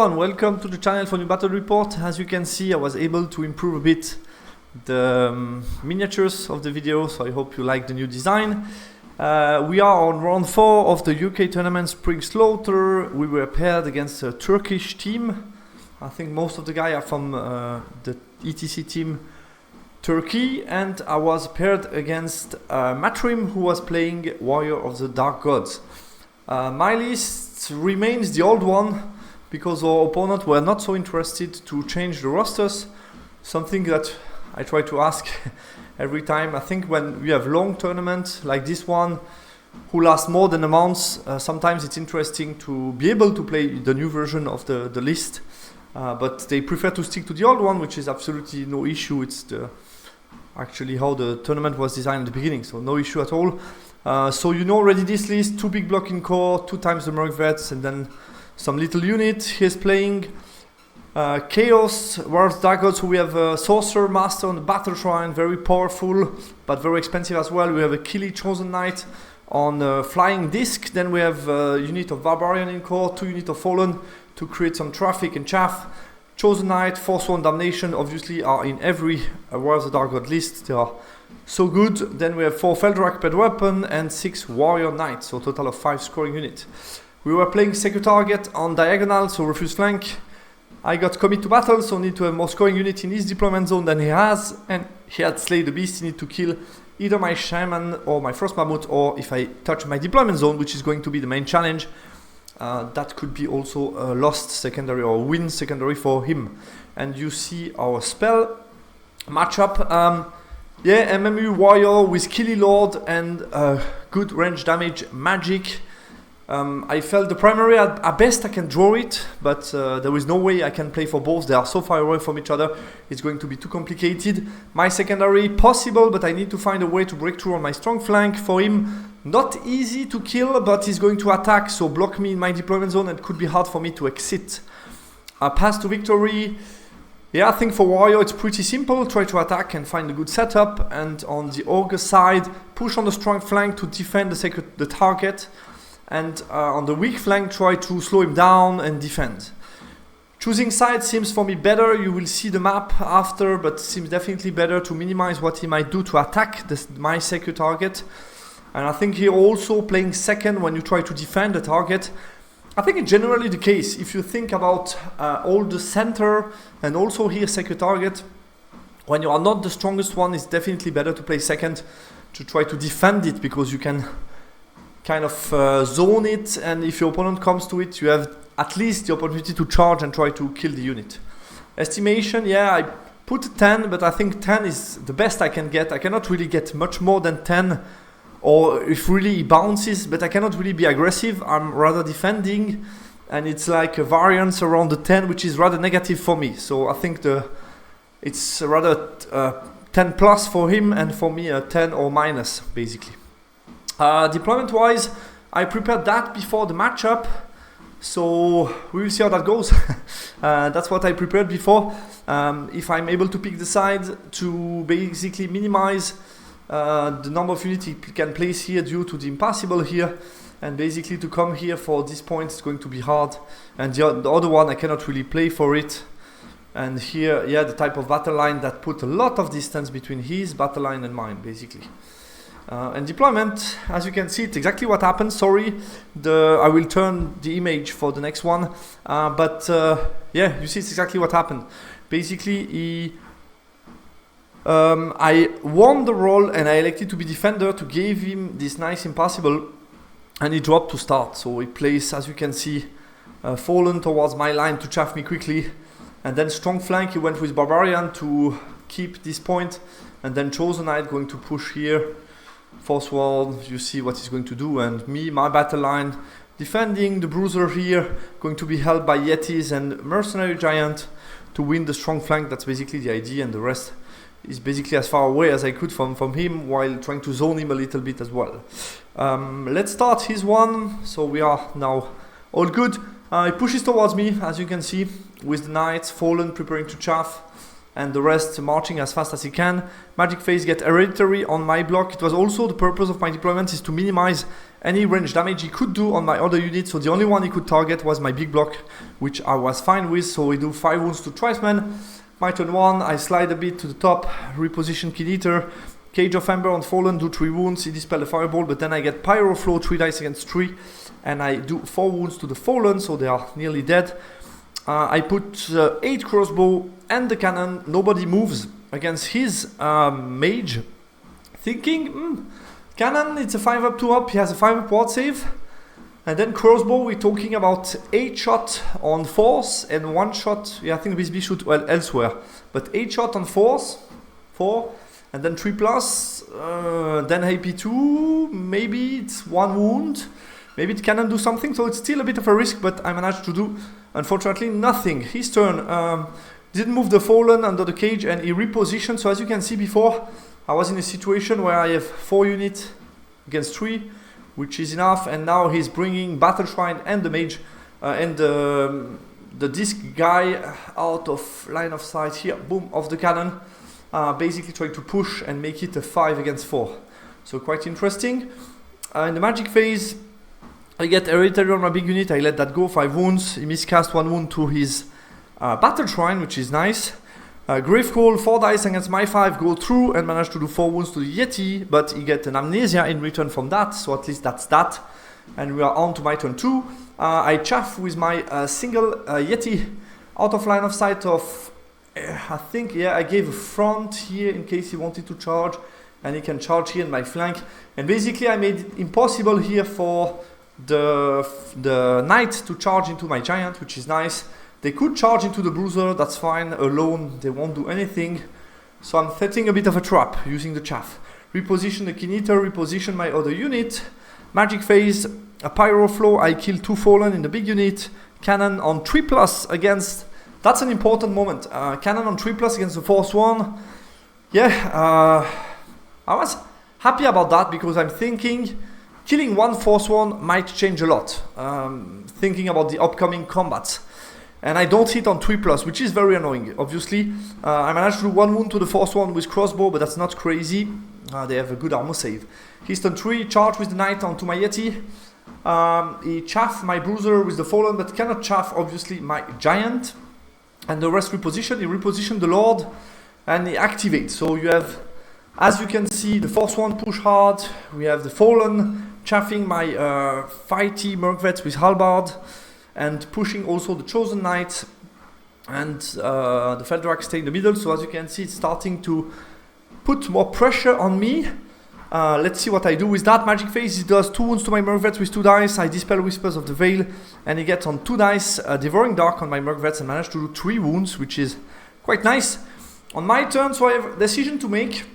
everyone, welcome to the channel for new battle report. As you can see, I was able to improve a bit the miniatures of the video, so I hope you like the new design. We are on round 4 of the UK tournament Spring Slaughter. We were paired against a Turkish team. I think most of the guys are from the ETC team Turkey, and I was paired against Matrim, who was playing Warrior of the Dark Gods. My list remains the old one because our opponent were not so interested to change the rosters, something that I try to ask every time. I think when we have long tournaments like this one who last more than a month, sometimes it's interesting to be able to play the new version of the list, but they prefer to stick to the old one, which is absolutely no issue. It's actually how the tournament was designed at the beginning, so no issue at all. So you know already this list: 2 big blocking core, 2 times the Merc Vets, and then some little unit. He's playing Chaos, Warhall Dark Gods, so we have a Sorcerer Master on the Battle Shrine, very powerful, but very expensive as well. We have a Killy Chosen Knight on Flying Disc, then we have a unit of Barbarian in core, 2 units of Fallen to create some traffic and chaff. Chosen Knight, Force 1 Damnation, obviously are in every Warrior of the Dark God list. They are so good. Then we have 4 Feldrak Pet Weapon and 6 Warrior Knights, so a total of 5 scoring units. We were playing Secure Target on Diagonal, so Refuse Flank. I got Commit to Battle, so need to have more scoring unit in his deployment zone than he has, and he had Slay the Beast. He need to kill either my Shaman or my Frost Mammoth, or if I touch my deployment zone, which is going to be the main challenge, that could be also a lost secondary or win secondary for him. And you see our spell matchup. Yeah, MMU Warrior with Killy Lord and good range damage magic. I felt the primary at best I can draw it, but there is no way I can play for both. They are so far away from each other, it's going to be too complicated. My secondary possible, but I need to find a way to break through on my strong flank. For him, not easy to kill, but he's going to attack, so block me in my deployment zone, and could be hard for me to exit. Path to victory. Yeah, I think for Warrior it's pretty simple. Try to attack and find a good setup, and on the Ogre side, push on the strong flank to defend the target, and on the weak flank try to slow him down and defend. Choosing side seems for me better. You will see the map after, but seems definitely better to minimize what he might do to attack my secure target. And I think here also playing second when you try to defend the target. I think it's generally the case. If you think about all the center and also here secure target, when you are not the strongest one, it's definitely better to play second to try to defend it, because you can kind of zone it, and if your opponent comes to it, you have at least the opportunity to charge and try to kill the unit. Estimation, yeah, I put 10, but I think 10 is the best I can get. I cannot really get much more than 10, or if really he bounces, but I cannot really be aggressive. I'm rather defending, and it's like a variance around the 10, which is rather negative for me. So I think it's rather 10 plus for him, and for me a 10 or minus basically. Deployment wise, I prepared that before the matchup, so we will see how that goes. That's what I prepared before. If I'm able to pick the side to basically minimize the number of units he can place here due to the impassable here, and basically to come here for this point is going to be hard, and the other one I cannot really play for it. And here, yeah, the type of battle line that put a lot of distance between his battle line and mine basically. And deployment, as you can see, it's exactly what happened. Sorry, I will turn the image for the next one, but yeah, you see it's exactly what happened. Basically, I won the role and I elected to be defender to give him this nice impassable, and he dropped to start. So he plays, as you can see, Fallen towards my line to chaff me quickly, and then strong flank he went with Barbarian to keep this point, and then Chosen Knight going to push here. Force World, you see what he's going to do, and me, my battle line, defending the Bruiser here, going to be held by Yetis and Mercenary Giant to win the strong flank. That's basically the idea, and the rest is basically as far away as I could from him, while trying to zone him a little bit as well. Let's start his one. So we are now all good. He pushes towards me, as you can see, with the Knights, Fallen preparing to chaff. and the rest marching as fast as he can. Magic Phase get hereditary on my block. It was also the purpose of my deployment is to minimize any range damage he could do on my other unit, so the only one he could target was my big block, which I was fine with. So we do 5 wounds to Triceman. My turn 1, I slide a bit to the top, reposition Kid Eater, Cage of Ember on Fallen, do 3 wounds, he dispel a fireball, but then I get Pyro Flow, 3 dice against 3, and I do 4 wounds to the Fallen, so they are nearly dead. I put 8 crossbow and the cannon, nobody moves against his mage, thinking, cannon, it's a 5-up, 2-up, he has a 5-up ward save. And then crossbow, we're talking about 8 shot on force and 1 shot, yeah, I think BSB shoot well elsewhere. But 8 shot on force, 4, and then 3 plus, then AP2, maybe it's 1 wound. Maybe it cannot do something, so it's still a bit of a risk, but I managed to do, unfortunately, nothing. His turn, didn't move the Fallen under the cage and he repositioned. So as you can see before, I was in a situation where I have 4 units against 3. Which is enough, and now he's bringing Battle Shrine and the mage and the disc guy out of line of sight here, boom, of the cannon, basically trying to push and make it a 5 against 4. So quite interesting. In the Magic Phase, I get hereditary on my big unit, I let that go, 5 wounds, he miscast 1 wound to his Battle Shrine, which is nice. Gravecall, 4 dice against my 5, go through and manage to do 4 wounds to the Yeti, but he get an Amnesia in return from that, so at least that's that. And we are on to my turn 2. I chaff with my single Yeti out of line of sight of, I think, yeah, I gave a front here in case he wanted to charge, and he can charge here in my flank. And basically I made it impossible here for the knight to charge into my giant, which is nice. They could charge into the bruiser, that's fine, alone, they won't do anything. So I'm setting a bit of a trap using the chaff. Reposition the Kid Eater, reposition my other unit. Magic Phase, a Pyro Flow, I kill 2 Fallen in the big unit. Cannon on 3 plus against, that's an important moment. Cannon on 3 plus against the Force 1. Yeah, I was happy about that because I'm thinking killing 1 Force 1 might change a lot. Thinking about the upcoming combats. And I don't hit on 3 plus, which is very annoying, obviously. I managed to do 1 wound to the Force 1 with crossbow, but that's not crazy. They have a good armor save. He's turn 3, charge with the knight onto my Yeti. He chaff my bruiser with the Fallen, but cannot chaff, obviously, my giant. And the rest reposition. He repositioned the Lord, and he activates. So you have, as you can see, the Force 1 push hard. We have the Fallen chaffing my fighty Merc-Vets with Halberd. And pushing also the Chosen Knight and the Feldrak stay in the middle. So as you can see, it's starting to put more pressure on me. Let's see what I do with that. Magic Phase, he does 2 wounds to my Merc-Vets with 2 dice. I dispel Whispers of the Veil, and he gets on 2 dice Devouring Dark on my Merc-Vets and managed to do 3 wounds, which is quite nice. On my turn, so I have a decision to make.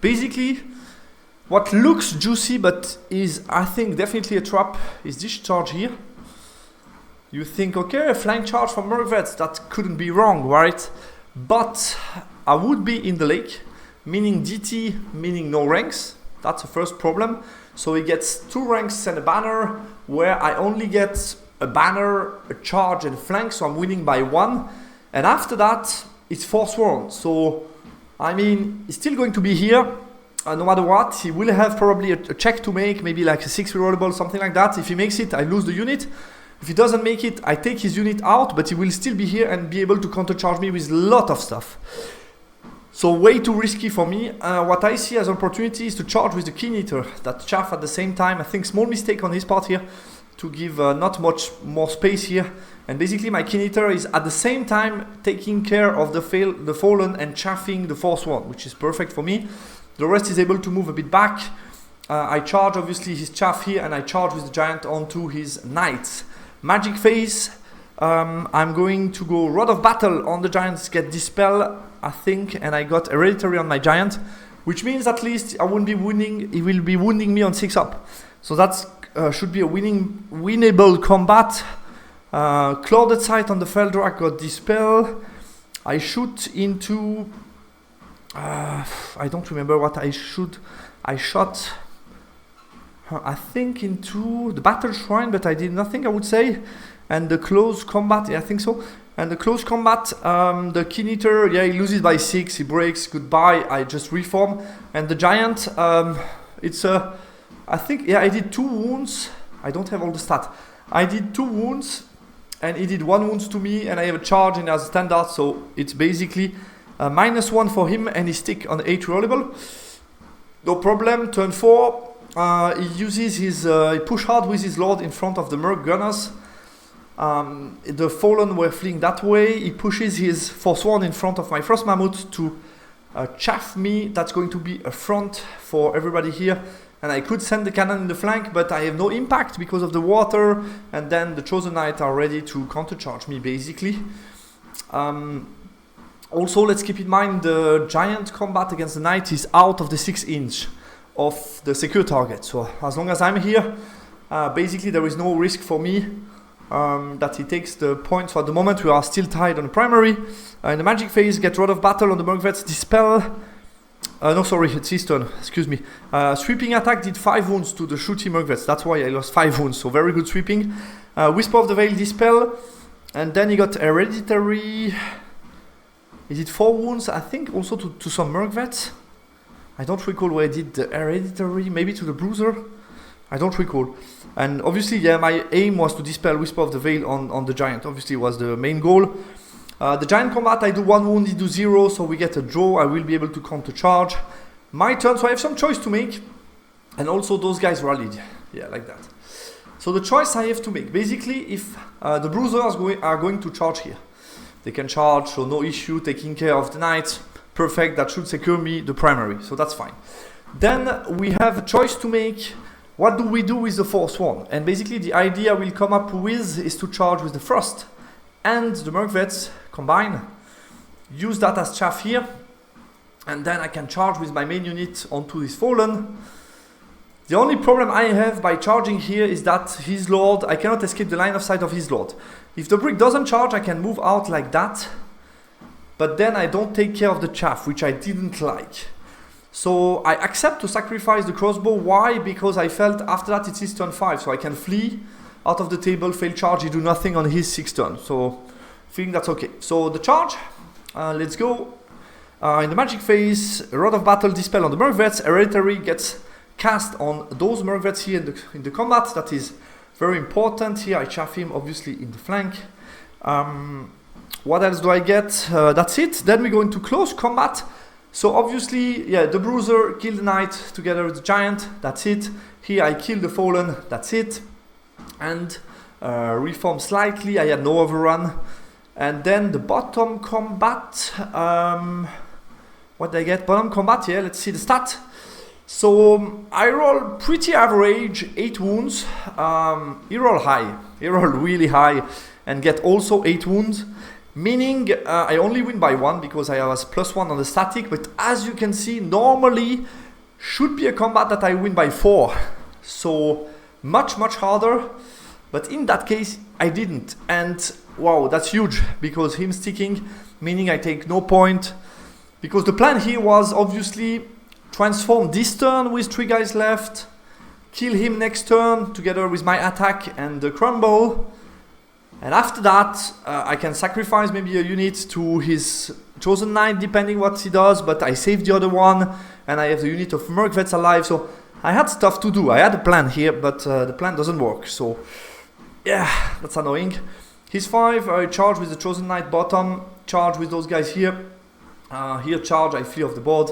Basically, what looks juicy but is, I think, definitely a trap is this charge here. You think, okay, a flank charge from Merc-Vets, that couldn't be wrong, right? But I would be in the lake, meaning DT, meaning no ranks. That's the first problem. So he gets 2 ranks and a banner, where I only get a banner, a charge and a flank, so I'm winning by 1. And after that, it's Forsworn. So, I mean, he's still going to be here, no matter what. He will have probably a check to make, maybe like a 6 rerollable, something like that. If he makes it, I lose the unit. If he doesn't make it, I take his unit out, but he will still be here and be able to countercharge me with a lot of stuff. So way too risky for me. What I see as an opportunity is to charge with the Kid Eater, that chaff at the same time. I think small mistake on his part here to give not much more space here. And basically my Kid Eater is at the same time taking care of the Fallen and chaffing the Force 1, which is perfect for me. The rest is able to move a bit back. I charge obviously his chaff here, and I charge with the giant onto his knights. Magic Phase, I'm going to go Rod of Battle on the giants, get Dispel, I think, and I got Hereditary on my giant, which means at least I won't be winning, he will be wounding me on 6 up. So that should be a winnable combat. Clouded Sight on the Feldrak got Dispel. I shoot into, I don't remember what I shoot. I shot, I think, into the Battle Shrine, but I did nothing, I would say. And the close combat, yeah, I think so. And the close combat, the Keen Eater, yeah, he loses by 6, he breaks, goodbye, I just reform. And the Giant, it's a, I think, yeah, I did 2 wounds, I don't have all the stats. I did 2 wounds, and he did 1 wound to me, and I have a charge and as a standard, so it's basically -1 for him, and he stick on 8 rollable. No problem, turn 4, he uses his, he push hard with his Lord in front of the Merc Gunners. The Fallen were fleeing that way. He pushes his Forsworn in front of my Frost Mammoth to chaff me. That's going to be a front for everybody here. And I could send the cannon in the flank, but I have no impact because of the water. And then the Chosen Knight are ready to countercharge me, basically. Also, let's keep in mind the Giant combat against the Knight is out of the 6 inch of the secure target. So as long as I'm here, basically there is no risk for me. That he takes the points. So at the moment we are still tied on the primary. In the magic phase, get Rod of Battle on the Mercvets, Dispel. No, sorry, it's his turn, excuse me. Sweeping attack did 5 wounds to the shooty Mercvets, that's why I lost 5 wounds, so very good sweeping. Whisper of the Veil, Dispel. And then he got Hereditary. He did 4 wounds, I think, also to some Mercvets. I don't recall where I did the Hereditary, maybe to the Bruiser. I don't recall. And obviously, yeah, my aim was to dispel Whisper of the Veil on the Giant. Obviously, was the main goal. The Giant combat, I do 1 wound, he do 0, so we get a draw. I will be able to counter charge. My turn, so I have some choice to make. And also, those guys rallied. Yeah, like that. So the choice I have to make. Basically, if the Bruisers are going to charge here. They can charge, so no issue, taking care of the Knight. Perfect, that should secure me the primary, so that's fine. Then we have a choice to make. What do we do with the Forsworn? And basically the idea we'll come up with is to charge with the Frost and the Mercvets combine. Use that as chaff here. And then I can charge with my main unit onto this Fallen. The only problem I have by charging here is that his Lord, I cannot escape the line of sight of his Lord. If the brick doesn't charge, I can move out like that. But then I don't take care of the chaff, which I didn't like. So I accept to sacrifice the crossbow. Why? Because I felt after that it's his turn 5, so I can flee out of the table, fail charge, he do nothing on his 6th turn. So feeling that's okay. So the charge, let's go. In the magic phase, Rod of Battle, Dispel on the Mercvets, Hereditary gets cast on those Mercvets here in the combat. That is very important. Here I chaff him obviously in the flank. What else do I get? That's it. Then we go into close combat. So obviously, yeah, the Bruiser kill the Knight together with the Giant, that's it. Here I kill the Fallen, that's it. And reform slightly, I had no overrun. And then the bottom combat, what did I get? Bottom combat, yeah, let's see the stat. So I roll pretty average, 8 wounds. He roll high, he roll really high and get also 8 wounds. Meaning I only win by 1 because I was +1 on the static, but as you can see, normally should be a combat that I win by 4. So much harder, but in that case I didn't. And wow, that's huge because him sticking, meaning I take no point. Because the plan here was obviously transform this turn with 3 guys left, kill him next turn together with my attack and the crumble. And after that, I can sacrifice maybe a unit to his Chosen Knight, depending what he does, but I save the other one, and I have the unit of Mercvets alive, so I had stuff to do. I had a plan here, but the plan doesn't work, so yeah, that's annoying. His 5, I charge with the Chosen Knight bottom, charge with those guys here. Here charge, I flee off the board.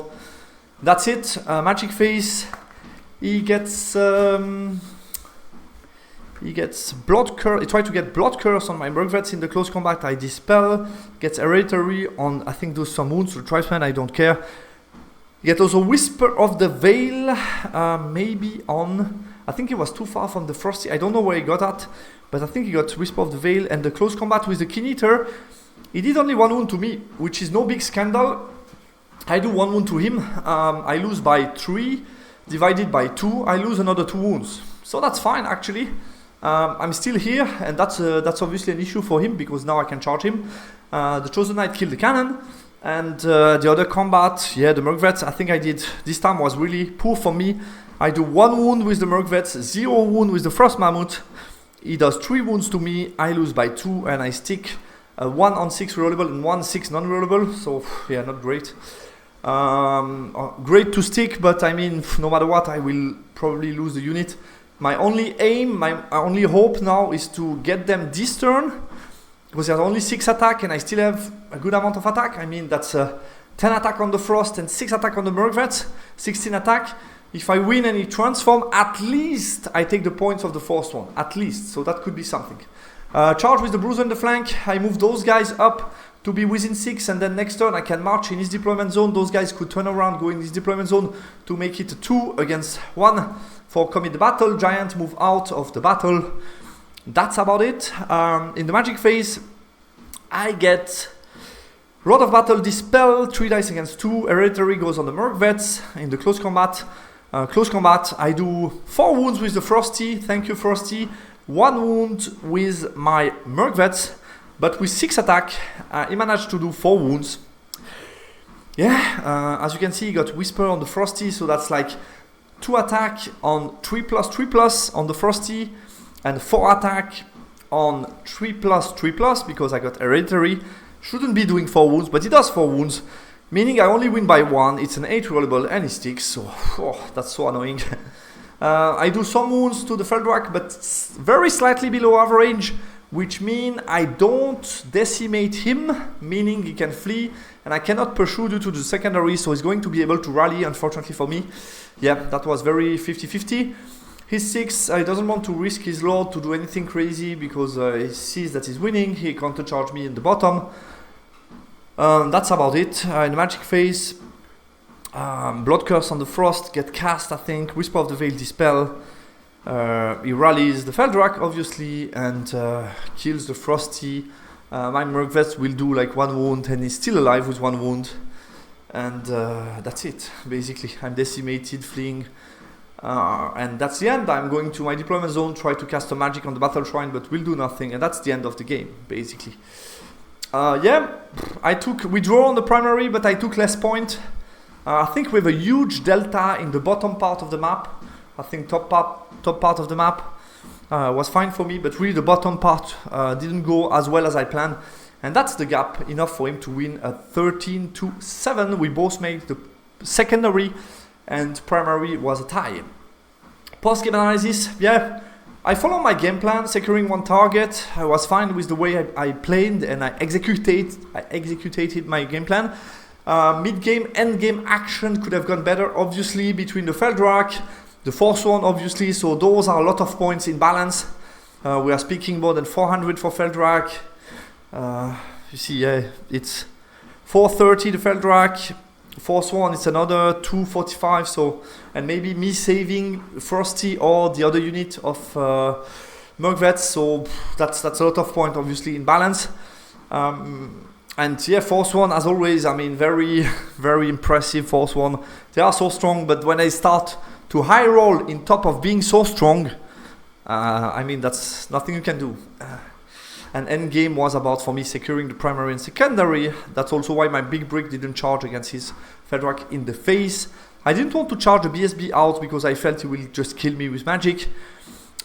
That's it. Magic phase, he gets Blood Curse. I try to get Blood Curse on my Mercvets in the close combat. I dispel. Gets Hereditary on, I think, those some wounds to Tribesman. I don't care. Get also Whisper of the Veil. Maybe on. I think he was too far from the Frosty. I don't know where he got at, but I think he got Whisper of the Veil. And the close combat with the Keen Eater, he did only 1 wound to me, which is no big scandal. I do 1 wound to him. I lose by 3. Divided by 2, I lose another 2 wounds. So that's fine, actually. I'm still here, and that's obviously an issue for him because now I can charge him. The Chosen Knight killed the cannon, and the other combat, yeah, the Mercvets, I think I did, this time was really poor for me. I do 1 wound with the Mercvets, 0 wound with the Frost Mammoth. He does 3 wounds to me, I lose by 2, and I stick 1 on 6 rerollable and 1 6 non-rerollable, so yeah, not great. Great to stick, but I mean, no matter what, I will probably lose the unit. My only aim, my only hope now is to get them this turn, because there's only 6 attack and I still have a good amount of attack. I mean, that's 10 attack on the Frost and 6 attack on the Merc, 16 attack. If I win and he transform, at least I take the points of the first one, at least, so that could be something. Charge with the Bruiser in the flank, I move those guys up to be within 6, and then next turn I can march in his deployment zone. Those guys could turn around, go in his deployment zone to make it 2 against 1 for commit the battle. Giant move out of the battle. That's about it. In the magic phase, I get Rod of Battle, Dispel, 3 dice against 2. Hereditary goes on the Merc Vets. In the close combat, I do 4 wounds with the Frosty. Thank you, Frosty. 1 wound with my Merc Vets, but with 6 attack, he managed to do 4 wounds. Yeah, as you can see, he got Whisper on the Frosty, so that's like 2 attack on 3+3+ on the Frosty, and 4 attack on 3+3+, because I got Hereditary. Shouldn't be doing 4 wounds, but he does 4 wounds, meaning I only win by 1. It's an 8 rollable and he sticks, so that's so annoying. I do some wounds to the Feldrak, but very slightly below average, which mean I don't decimate him, meaning he can flee, and I cannot pursue due to the secondary, so he's going to be able to rally, unfortunately for me. Yeah, that was very 50-50. He's 6, he doesn't want to risk his lord to do anything crazy, because he sees that he's winning. He counter-charge me in the bottom. That's about it. In the magic phase, Blood Curse on the Frost, get cast, I think. Whisper of the Veil, Dispel. He rallies the Feldrak, obviously, and kills the Frosty. My Merc Vest will do like 1 wound, and he's still alive with 1 wound. And that's it, basically. I'm decimated, fleeing. And that's the end. I'm going to my deployment zone, try to cast a magic on the Battle Shrine, but will do nothing. And that's the end of the game, basically. Yeah, we draw on the primary, but I took less point. I think we have a huge delta in the bottom part of the map. I think top part of the map was fine for me, but really the bottom part didn't go as well as I planned. And that's the gap, enough for him to win at 13-7. We both made the secondary, and primary was a tie. Post-game analysis, yeah, I followed my game plan, securing 1 target. I was fine with the way I played, and I executed my game plan. Mid-game, end-game action could have gone better, obviously, between the Feldrak, the fourth one, obviously, so those are a lot of points in balance. We are speaking more than 400 for Feldrak. You see, yeah, it's 430 the Feldrak. Fourth one, it's another 245, so, and maybe me saving Frosty or the other unit of Merc Vets, so that's a lot of points, obviously, in balance. And yeah, fourth one, as always, I mean, very, very impressive fourth one. They are so strong, but when they start to high roll in top of being so strong, I mean, that's nothing you can do. And end game was about, for me, securing the primary and secondary. That's also why my big brick didn't charge against his Feldrak in the face. I didn't want to charge the BSB out because I felt he will just kill me with magic.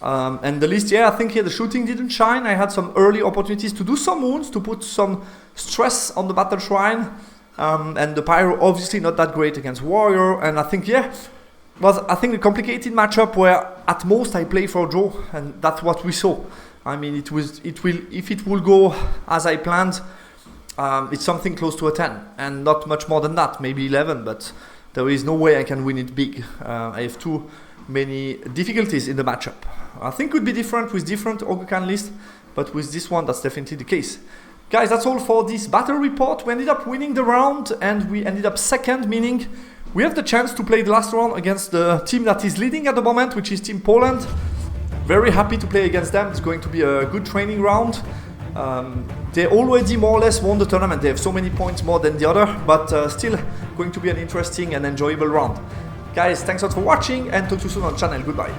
And the list, yeah, I think here the shooting didn't shine. I had some early opportunities to do some wounds, to put some stress on the Battle Shrine. And the Pyro, obviously not that great against Warrior. And I think, yeah, was, I think, a complicated matchup where at most I play for a draw. And that's what we saw. I mean, if it will go as I planned, it's something close to a 10, and not much more than that, maybe 11, but there is no way I can win it big. I have too many difficulties in the matchup. I think it could be different with different Ogre can list, but with this one, that's definitely the case. Guys, that's all for this battle report. We ended up winning the round, and we ended up second, meaning we have the chance to play the last round against the team that is leading at the moment, which is Team Poland. Very happy to play against them. It's going to be a good training round. They already more or less won the tournament. They have so many points more than the other, but still going to be an interesting and enjoyable round. Guys, thanks a lot for watching, and talk to you soon on the channel. Goodbye.